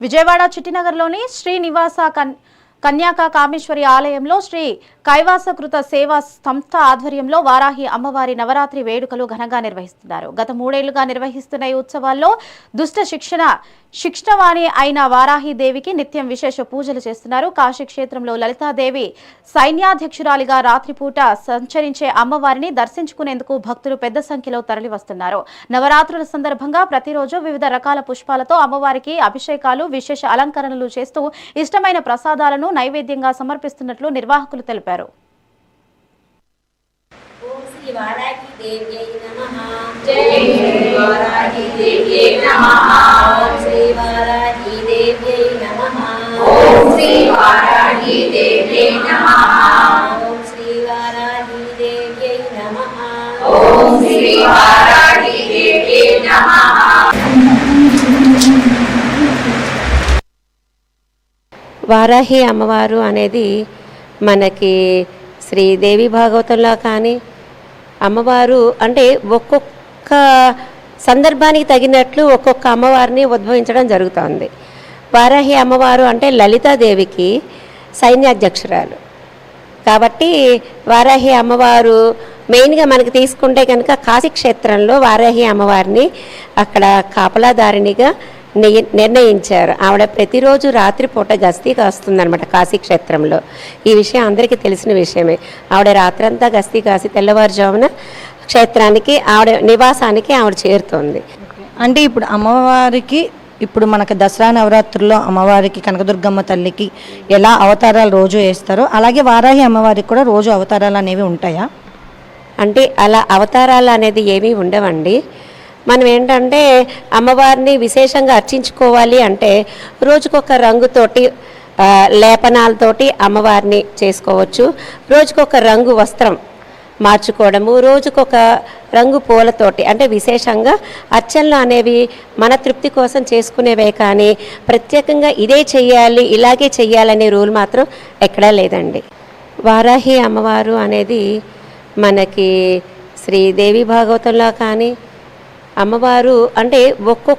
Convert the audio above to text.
విజయవాడ చిట్టినగర్లోని శ్రీనివాస కన్యాక కామేశ్వరి ఆలయంలో శ్రీ కైవాసకృత సేవా సంస్థ ఆధ్వర్యంలో వారాహి అమ్మవారి నవరాత్రి వేడుకలు ఘనంగా నిర్వహిస్తున్నారు. గత 3 ఏళ్లుగా నిర్వహిస్తున్న ఈ ఉత్సవాల్లో దుష్ట శిక్షణవాణి అయిన వారాహి దేవికి నిత్యం విశేష పూజలు చేస్తున్నారు. కాశీ క్షేత్రంలో లలితాదేవి సైన్యాధ్యక్షురాలిగా రాత్రిపూట సంచరించే అమ్మవారిని దర్శించుకునేందుకు భక్తులు పెద్ద సంఖ్యలో తరలివస్తున్నారు. నవరాత్రుల సందర్భంగా ప్రతిరోజు వివిధ రకాల పుష్పాలతో అమ్మవారికి అభిషేకాలు, విశేష అలంకరణలు చేస్తూ ఇష్టమైన ప్రసాదాలను నైవేద్యంగా సమర్పిస్తున్నట్లు నిర్వాహకులు తెలిపారు. వారాహి అమ్మవారు అనేది మనకి శ్రీదేవి భాగవతంలో కానీ అమ్మవారు అంటే ఒక్కొక్క సందర్భానికి తగినట్లు ఒక్కొక్క అమ్మవారిని ఉద్భవించడం జరుగుతుంది. వారాహి అమ్మవారు అంటే లలితాదేవికి సైన్యాధ్యక్షురాలు కాబట్టి వారాహి అమ్మవారు మెయిన్గా మనకి తీసుకుంటే కనుక కాశీ క్షేత్రంలో వారాహి అమ్మవారిని అక్కడ కాపలాదారినిగా నిర్ణయించారు. ఆవిడ ప్రతిరోజు రాత్రిపూట గస్తీ కాస్తుందన్నమాట కాశీ క్షేత్రంలో. ఈ విషయం అందరికీ తెలిసిన విషయమే. ఆవిడ రాత్రంతా గస్తీ కాసి తెల్లవారుజామున క్షేత్రానికి ఆవిడ నివాసానికి ఆవిడ చేరుతుంది. అంటే ఇప్పుడు అమ్మవారికి ఇప్పుడు మనకు దసరా నవరాత్రుల్లో అమ్మవారికి కనకదుర్గమ్మ తల్లికి ఎలా అవతారాలు రోజు వేస్తారో అలాగే వారాహి అమ్మవారికి కూడా రోజు అవతారాలు అనేవి ఉంటాయా? అంటే అలా అవతారాలు అనేది ఏమీ ఉండవండి. మనం ఏంటంటే అమ్మవారిని విశేషంగా అర్చించుకోవాలి అంటే రోజుకొక రంగుతోటి లేపనాలతోటి అమ్మవారిని చేసుకోవచ్చు. రోజుకొక రంగు వస్త్రం మార్చుకోవడము, రోజుకొక రంగు పూలతోటి అంటే విశేషంగా అర్చనలు అనేవి మన తృప్తి కోసం చేసుకునేవే కానీ ప్రత్యేకంగా ఇదే చెయ్యాలి ఇలాగే చెయ్యాలనే రూల్ మాత్రం ఎక్కడా లేదండి. వారాహి అమ్మవారు అనేది మనకి శ్రీదేవి భాగవతంలో కానీ అమ్మవారు అంటే ఒక్కొక్క